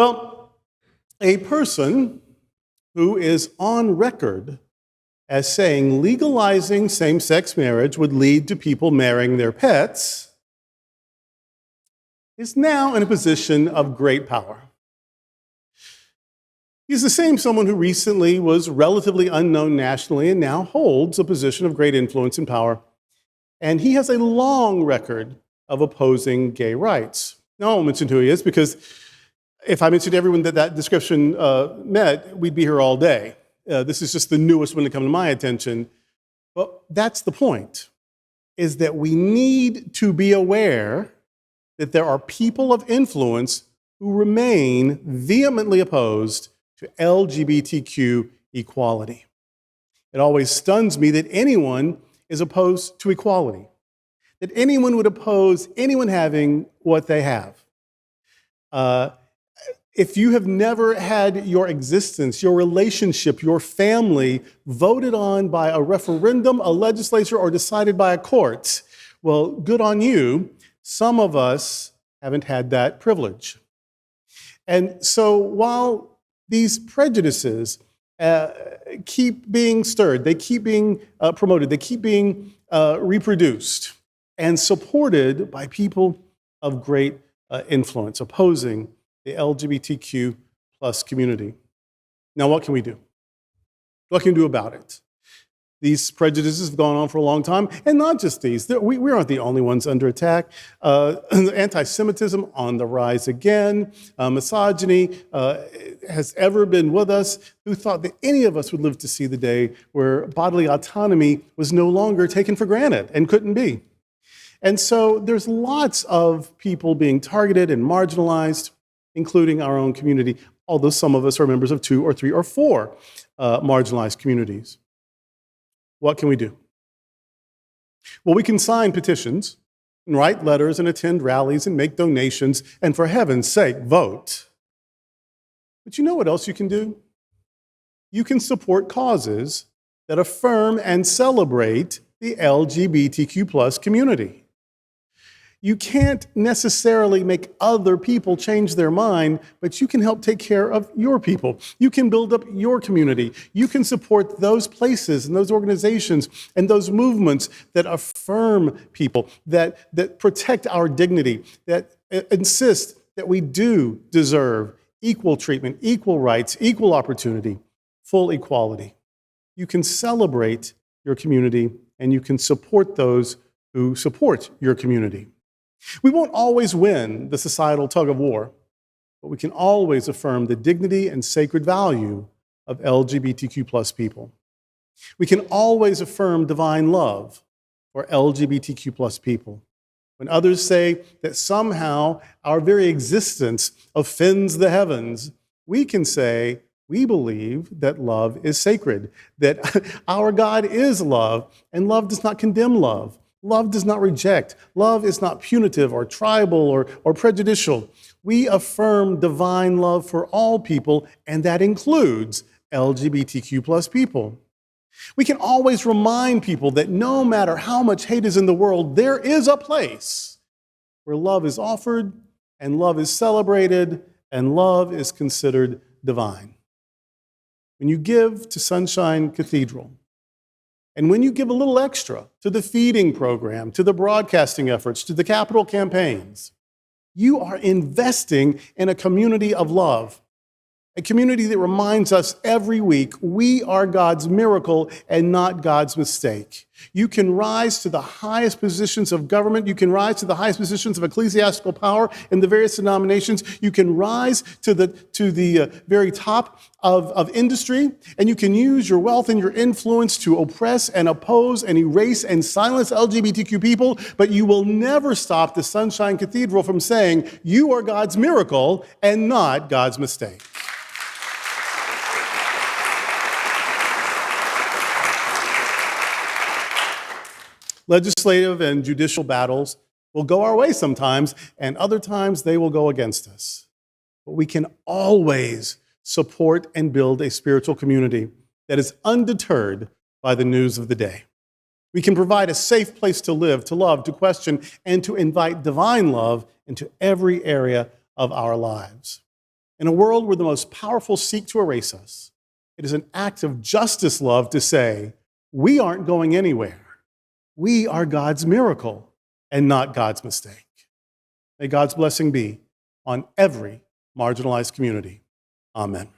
Well, a person who is on record as saying legalizing same-sex marriage would lead to people marrying their pets is now in a position of great power. He's the same someone who recently was relatively unknown nationally and now holds a position of great influence and power. And he has a long record of opposing gay rights. Now, I won't mention who he is because if I mentioned everyone that description met, we'd be here all day. This is just the newest one to come to my attention. But that's the point, is that we need to be aware that there are people of influence who remain vehemently opposed to LGBTQ equality. It always stuns me that anyone is opposed to equality, that anyone would oppose anyone having what they have. If you have never had your existence, your relationship, your family voted on by a referendum, a legislature, or decided by a court, well, good on you. Some of us haven't had that privilege. And so while these prejudices keep being stirred, they keep being promoted, they keep being reproduced and supported by people of great influence, opposing the LGBTQ plus community. Now, what can we do? What can we do about it? These prejudices have gone on for a long time, and not just these. We aren't the only ones under attack. Anti-Semitism on the rise again. Misogyny has ever been with us. Who thought that any of us would live to see the day where bodily autonomy was no longer taken for granted and couldn't be? And so there's lots of people being targeted and marginalized, including our own community, although some of us are members of 2 or 3 or 4 marginalized communities. What can we do? Well, we can sign petitions and write letters and attend rallies and make donations and, for heaven's sake, vote. But you know what else you can do? You can support causes that affirm and celebrate the LGBTQ plus community. You can't necessarily make other people change their mind, but you can help take care of your people. You can build up your community. You can support those places and those organizations and those movements that affirm people, that protect our dignity, that insist that we do deserve equal treatment, equal rights, equal opportunity, full equality. You can celebrate your community and you can support those who support your community. We won't always win the societal tug of war, but we can always affirm the dignity and sacred value of LGBTQ plus people. We can always affirm divine love for LGBTQ plus people. When others say that somehow our very existence offends the heavens, we can say we believe that love is sacred, that our God is love, and love does not condemn love. Love does not reject. Love is not punitive or tribal or prejudicial. We affirm divine love for all people, and that includes LGBTQ plus people. We can always remind people that no matter how much hate is in the world, there is a place where love is offered, and love is celebrated, and love is considered divine. When you give to Sunshine Cathedral, and when you give a little extra to the feeding program, to the broadcasting efforts, to the capital campaigns, you are investing in a community of love, a community that reminds us every week we are God's miracle and not God's mistake. You can rise to the highest positions of government. You can rise to the highest positions of ecclesiastical power in the various denominations. You can rise to the very top of industry, and you can use your wealth and your influence to oppress and oppose and erase and silence LGBTQ people, but you will never stop the Sunshine Cathedral from saying you are God's miracle and not God's mistake. Legislative and judicial battles will go our way sometimes, and other times they will go against us. But we can always support and build a spiritual community that is undeterred by the news of the day. We can provide a safe place to live, to love, to question, and to invite divine love into every area of our lives. In a world where the most powerful seek to erase us, it is an act of justice love to say, we aren't going anywhere. We are God's miracle and not God's mistake. May God's blessing be on every marginalized community. Amen.